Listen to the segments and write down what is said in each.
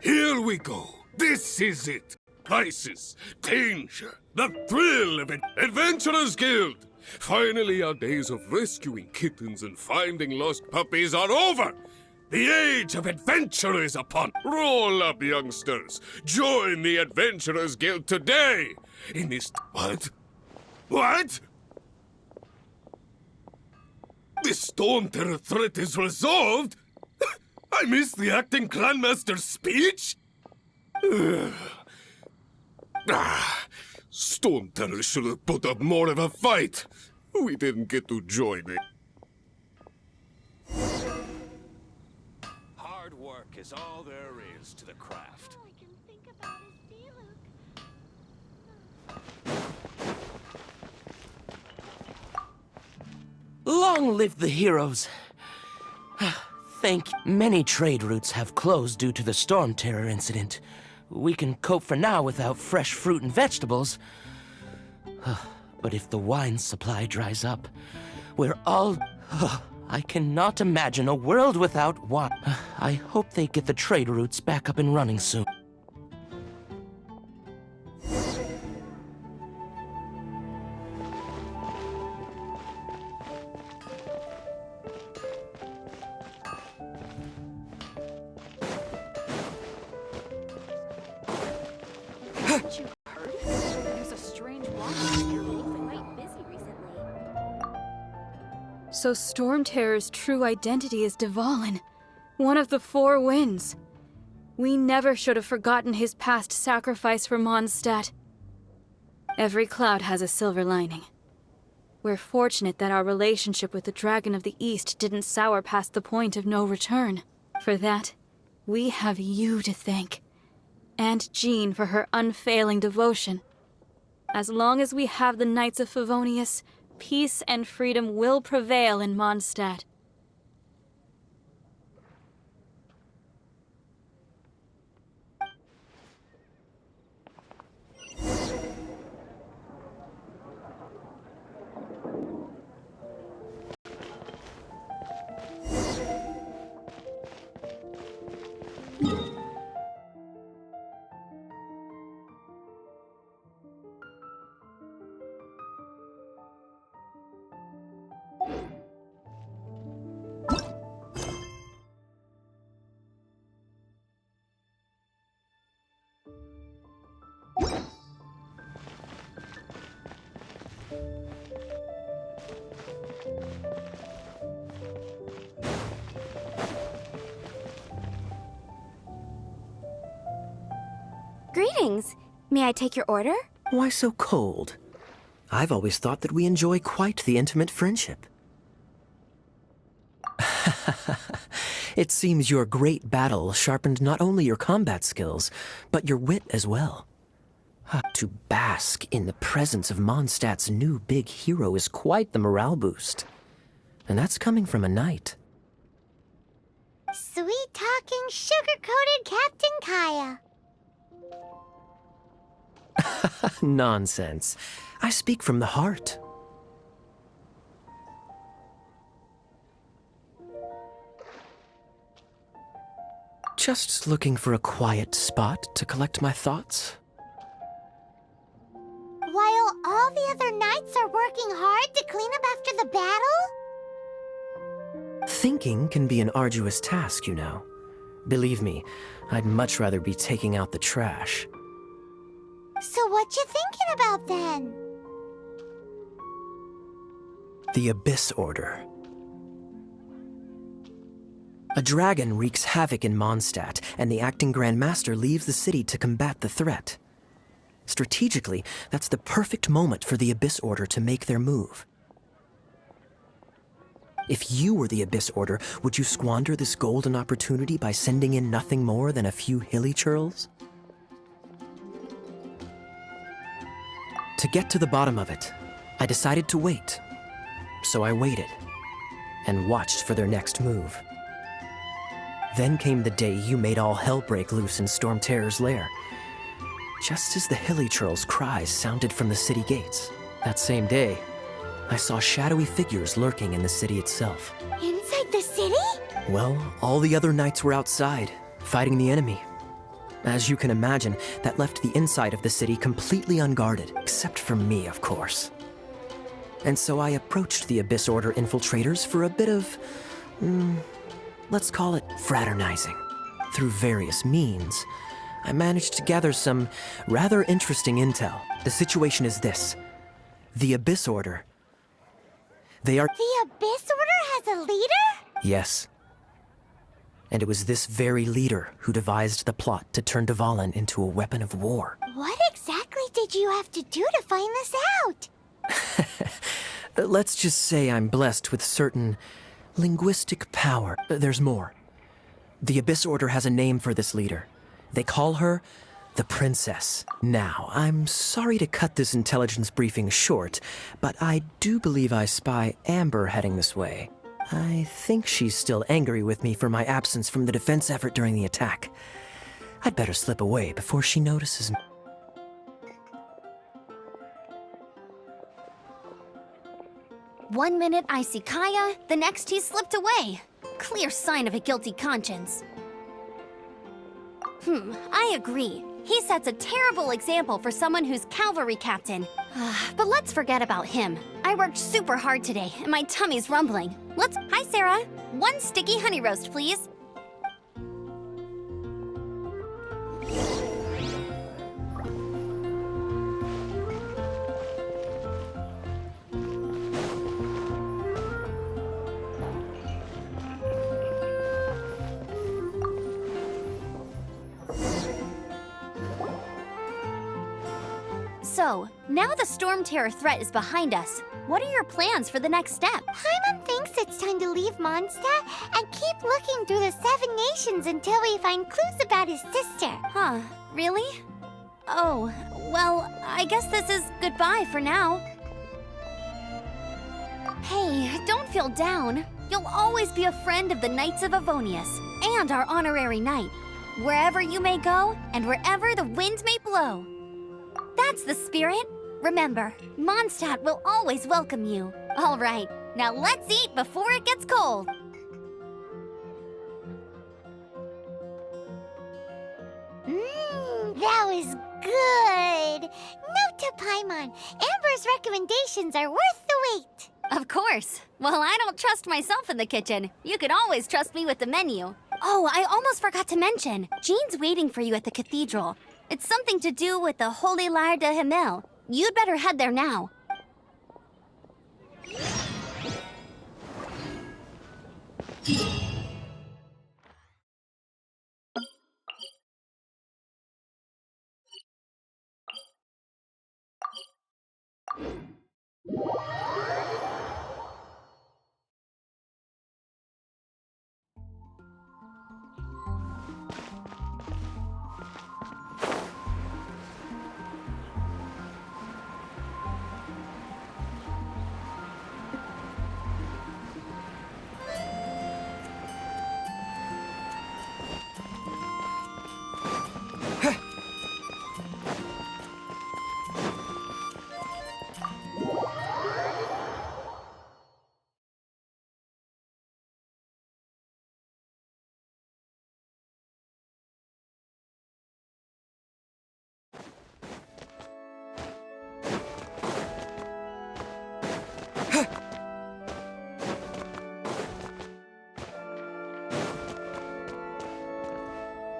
Here we go. This is it. Crisis, danger, the thrill of it. Adventurers Guild. Finally, our days of rescuing kittens and finding lost puppies are over. The age of adventure is upon. Roll up, youngsters. Join the Adventurers Guild today in this... What? What? The Storm Terror threat is resolved? I missed the acting clanmaster's speech? Storm Terror should have put up more of a fight. We didn't get to join it. Hard work is all there is to the craft. All I can think about is Diluc. Long live the heroes. Thank you. Many trade routes have closed due to the Storm Terror incident. We can cope for now without fresh fruit and vegetables. But if the wine supply dries up, we're all... I cannot imagine a world without wine. I hope they get the trade routes back up and running soon. Haven't you heard? There's a strange water here lately. Quite busy recently. So Storm Terror's true identity is Dvalin, one of the Four Winds. We never should have forgotten his past sacrifice for Mondstadt. Every cloud has a silver lining. We're fortunate that our relationship with the Dragon of the East didn't sour past the point of no return. For that, we have you to thank. And Jean for her unfailing devotion. As long as we have the Knights of Favonius, peace and freedom will prevail in Mondstadt. Greetings. May I take your order? Why so cold? I've always thought that we enjoy quite the intimate friendship. It seems your great battle sharpened not only your combat skills, but your wit as well. To bask in the presence of Mondstadt's new big hero is quite the morale boost. And that's coming from a knight. Sweet-talking, sugar-coated Captain Kaya. Nonsense. I speak from the heart. Just looking for a quiet spot to collect my thoughts. While all the other knights are working hard to clean up after the battle? Thinking can be an arduous task, you know. Believe me, I'd much rather be taking out the trash. So what you thinking about then? The Abyss Order. A dragon wreaks havoc in Mondstadt, and the acting Grand Master leaves the city to combat the threat. Strategically, that's the perfect moment for the Abyss Order to make their move. If you were the Abyss Order, would you squander this golden opportunity by sending in nothing more than a few hilly churls? To get to the bottom of it, I decided to wait. So I waited, and watched for their next move. Then came the day you made all hell break loose in Storm Terror's lair. Just as the hilly churls' cries sounded from the city gates. That same day, I saw shadowy figures lurking in the city itself. Inside the city? Well, all the other knights were outside, fighting the enemy. As you can imagine, that left the inside of the city completely unguarded, except for me, of course. And so I approached the Abyss Order infiltrators for a bit of, let's call it fraternizing. Through various means, I managed to gather some rather interesting intel. The situation is this. The Abyss Order. They are— The Abyss Order has a leader? Yes. And it was this very leader who devised the plot to turn Dvalin into a weapon of war. What exactly did you have to do to find this out? Let's just say I'm blessed with certain linguistic power. There's more. The Abyss Order has a name for this leader. They call her the Princess. Now, I'm sorry to cut this intelligence briefing short, but I do believe I spy Amber heading this way. I think she's still angry with me for my absence from the defense effort during the attack. I'd better slip away before she notices me. One minute I see Kaya, the next he's slipped away. Clear sign of a guilty conscience. I agree. He sets a terrible example for someone who's cavalry captain. But let's forget about him. I worked super hard today, and my tummy's rumbling. Hi, Sarah. One sticky honey roast, please. So, now the Storm Terror threat is behind us. What are your plans for the next step? Paimon thinks it's time to leave Mondstadt and keep looking through the 7 nations until we find clues about his sister. Huh, really? Oh, well, I guess this is goodbye for now. Hey, don't feel down. You'll always be a friend of the Knights of Avonius and our honorary knight. Wherever you may go and wherever the wind may blow. That's the spirit. Remember, Mondstadt will always welcome you. All right, now let's eat before it gets cold. That was good. Note to Paimon, Amber's recommendations are worth the wait. Of course. Well, I don't trust myself in the kitchen. You can always trust me with the menu. Oh, I almost forgot to mention. Jean's waiting for you at the cathedral. It's something to do with the Holy Lyre de Himmel. You'd better head there now.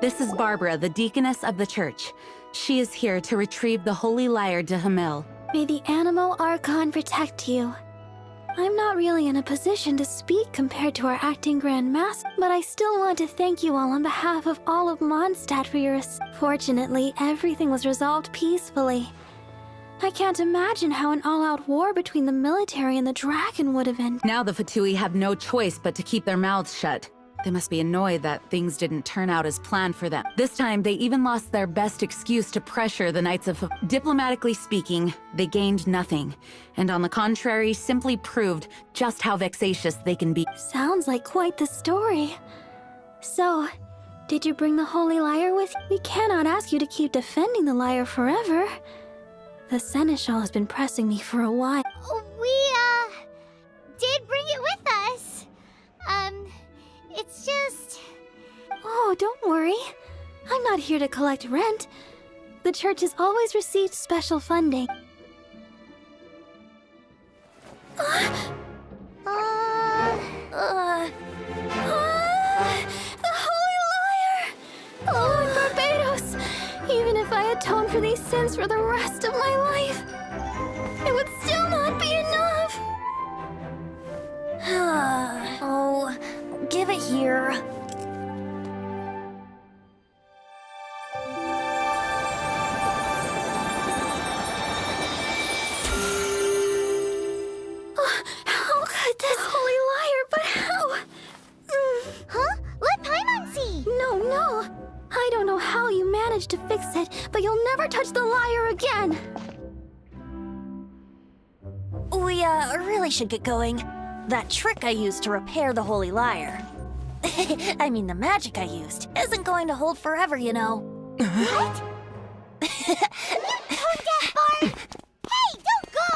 This is Barbara, the deaconess of the church. She is here to retrieve the Holy Lyre de Himmel. May the Animal Archon protect you. I'm not really in a position to speak compared to our acting Grand Master, but I still want to thank you all on behalf of all of Mondstadt for your Fortunately, everything was resolved peacefully. I can't imagine how an all-out war between the military and the dragon would have ended. Now the Fatui have no choice but to keep their mouths shut. They must be annoyed that things didn't turn out as planned for them. This time, they even lost their best excuse to pressure the Knights of... Diplomatically speaking, they gained nothing. And on the contrary, simply proved just how vexatious they can be. Sounds like quite the story. So, did you bring the Holy Lyre with you? We cannot ask you to keep defending the lyre forever. The Seneschal has been pressing me for a while. We, did bring it with us. It's just... Oh, don't worry. I'm not here to collect rent. The church has always received special funding. The Holy Liar! Lord Barbados! Even if I atone for these sins for the rest of my life, it would still not be enough! Oh, give it here. How could this Holy Liar, but how? Huh? Let Paimon see! No. I don't know how you managed to fix it, but you'll never touch the liar again! We, really should get going. That trick I used to repair the Holy Liar. I mean, the magic I used isn't going to hold forever, you know. What? Tone deaf, Bard! Hey, don't go!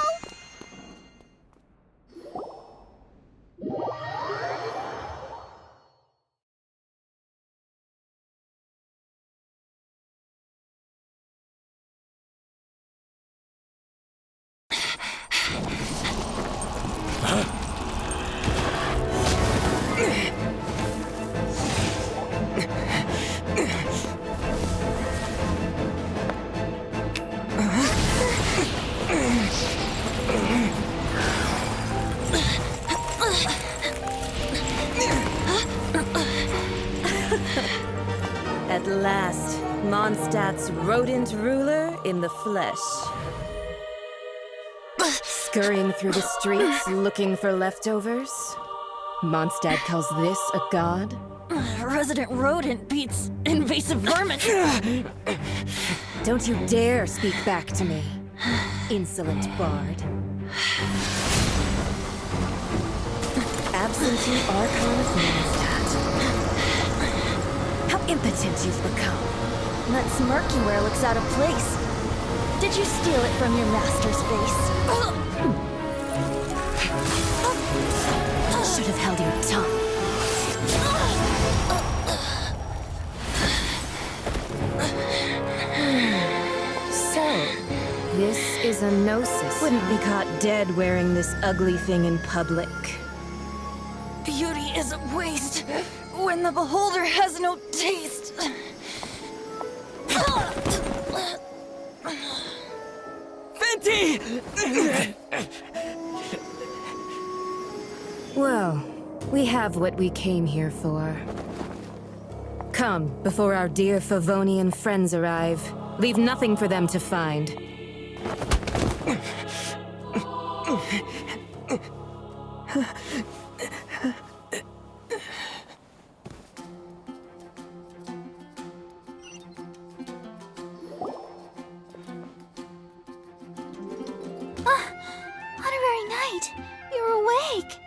At last, Mondstadt's rodent ruler in the flesh. Scurrying through the streets looking for leftovers? Mondstadt calls this a god? Resident rodent beats invasive vermin. Don't you dare speak back to me, insolent bard. Absentee Archon of Mondstadt. How impotent you've become. That smirk you wear looks out of place. Did you steal it from your master's face? Should have held your tongue. So, this is a gnosis. Wouldn't be caught dead wearing this ugly thing in public. Beauty is a waste when the beholder has no taste. Venti! Well, we have what we came here for. Come, before our dear Favonian friends arrive. Leave nothing for them to find. What a very night! You're awake!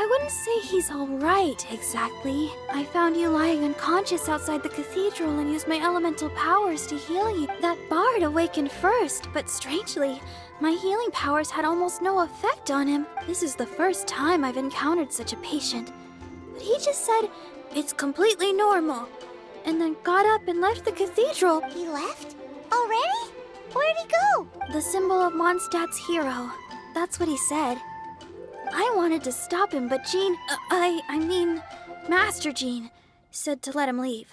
I wouldn't say he's alright, exactly. I found you lying unconscious outside the cathedral and used my elemental powers to heal you. That bard awakened first, but strangely, my healing powers had almost no effect on him. This is the first time I've encountered such a patient. But he just said, it's completely normal, and then got up and left the cathedral. He left? Already? Where'd he go? The symbol of Mondstadt's hero. That's what he said. I wanted to stop him, but Jean, I mean, Master Jean, said to let him leave.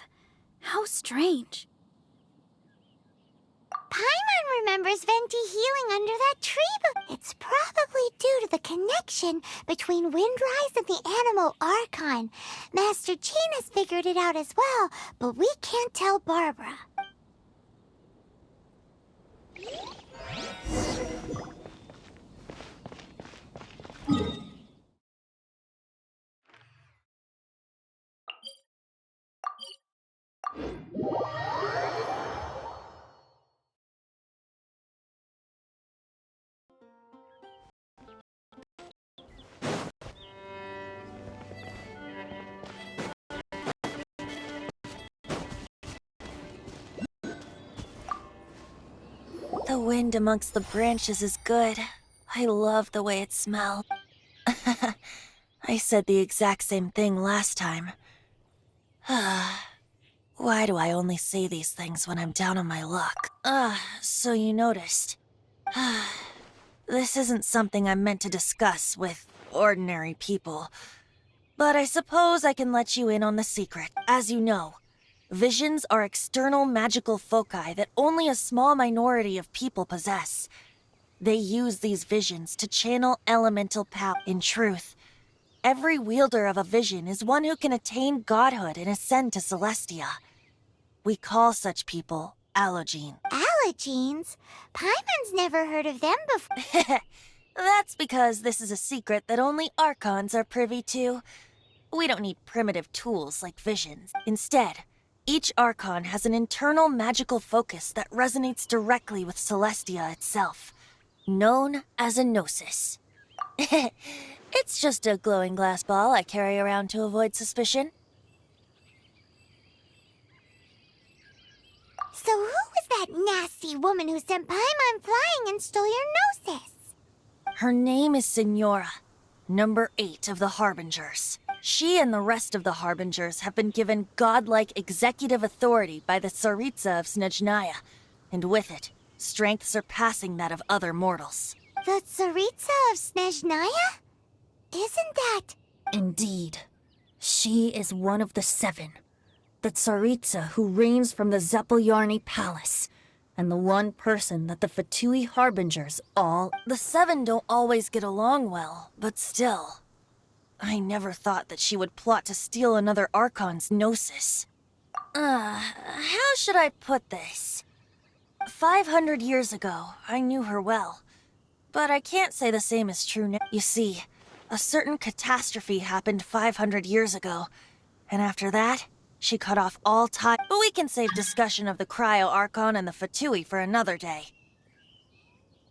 How strange. Paimon remembers Venti healing under that tree, but it's probably due to the connection between Windrise and the Animal Archon. Master Jean has figured it out as well, but we can't tell Barbara. The The wind amongst the branches is good. I love the way it smells. I said the exact same thing last time. Why do I only say these things when I'm down on my luck? So you noticed. This isn't something I'm meant to discuss with ordinary people. But I suppose I can let you in on the secret. As you know, visions are external magical foci that only a small minority of people possess. They use these visions to channel elemental power. In truth, every wielder of a vision is one who can attain godhood and ascend to Celestia. We call such people Allogene. Allergenes? Paimon's never heard of them before. That's because this is a secret that only Archons are privy to. We don't need primitive tools like visions. Instead, each Archon has an internal magical focus that resonates directly with Celestia itself, known as a gnosis. It's just a glowing glass ball I carry around to avoid suspicion. So who was that nasty woman who sent Paimon flying and stole your gnosis? Her name is Signora, number 8 of the Harbingers. She and the rest of the Harbingers have been given godlike executive authority by the Tsaritsa of Snezhnaya, and with it, strength surpassing that of other mortals. The Tsaritsa of Snezhnaya? Isn't that... Indeed. She is one of the 7. The Tsaritsa who reigns from the Zepelyarny Palace, and the one person that the Fatui Harbingers all... The 7 don't always get along well, but still... I never thought that she would plot to steal another Archon's gnosis. How should I put this? 500 years ago, I knew her well. But I can't say the same is true now. You see, a certain catastrophe happened 500 years ago, and after that, she cut off all ties. But we can save discussion of the Cryo Archon and the Fatui for another day.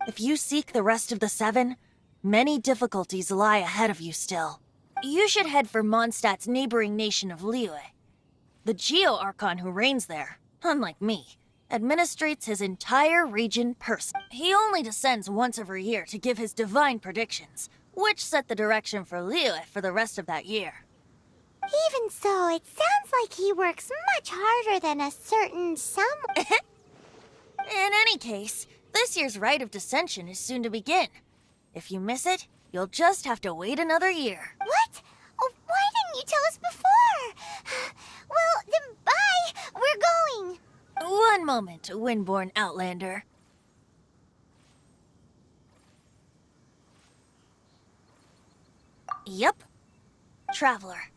If you seek the rest of the 7, many difficulties lie ahead of you still. You should head for Mondstadt's neighboring nation of Liyue. The Geo-Archon who reigns there, unlike me, administrates his entire region personally. He only descends once every year to give his divine predictions, which set the direction for Liyue for the rest of that year. Even so, it sounds like he works much harder than a certain someone. In any case, this year's Rite of Descension is soon to begin. If you miss it, you'll just have to wait another year. What? Oh, why didn't you tell us before? Well, then bye! We're going! One moment, Windborn Outlander. Yep. Traveler,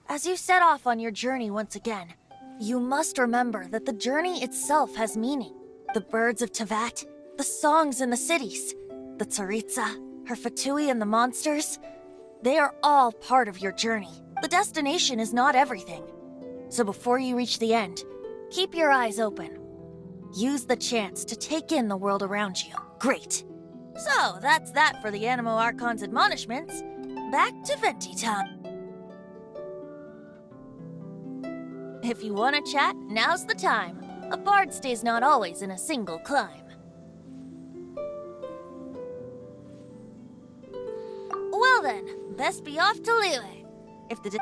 as you set off on your journey once again, you must remember that the journey itself has meaning. The birds of Tevat, the songs in the cities, the Tsaritsa, her Fatui and the monsters, they are all part of your journey. The destination is not everything. So before you reach the end, keep your eyes open. Use the chance to take in the world around you. Great. So that's that for the Animo Archon's admonishments. Back to Venti time. If you want to chat, now's the time. A bard stays not always in a single climb. Well then, best be off to Liyue. If the...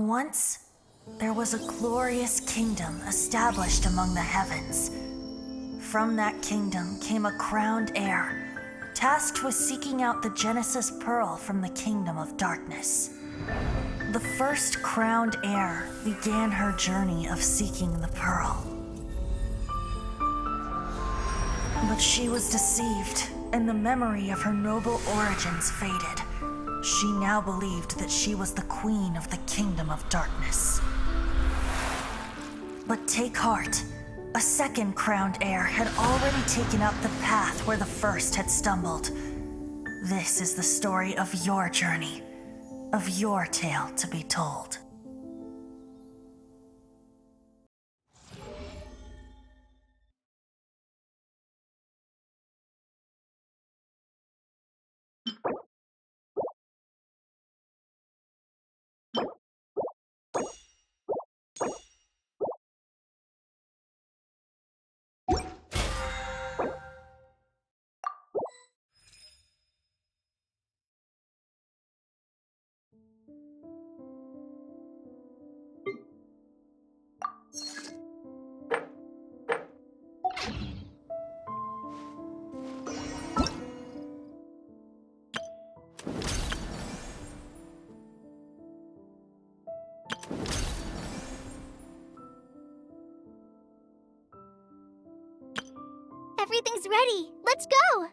Once, there was a glorious kingdom established among the heavens. From that kingdom came a crowned heir, tasked with seeking out the Genesis Pearl from the kingdom of darkness. The first crowned heir began her journey of seeking the pearl. But she was deceived, and the memory of her noble origins faded. She now believed that she was the queen of the kingdom of darkness. But take heart. A second crowned heir had already taken up the path where the first had stumbled. This is the story of your journey, of your tale to be told. Everything's ready. Let's go!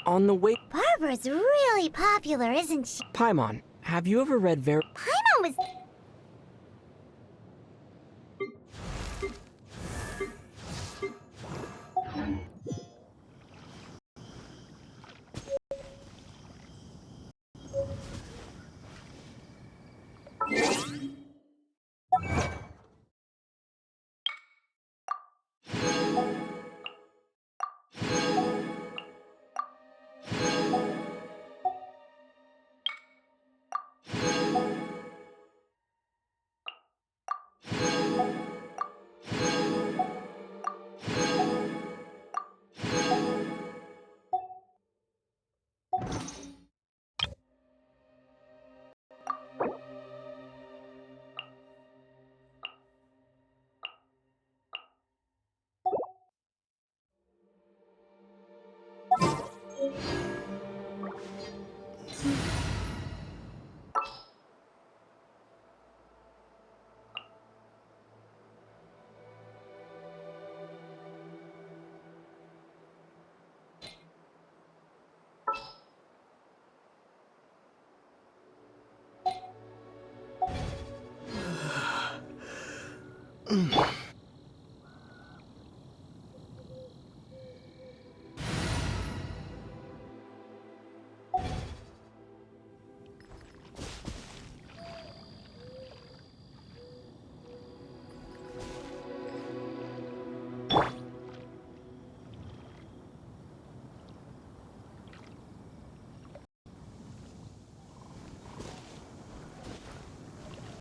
On the way... Barbara's really popular, isn't she? Paimon, have you ever read Paimon was...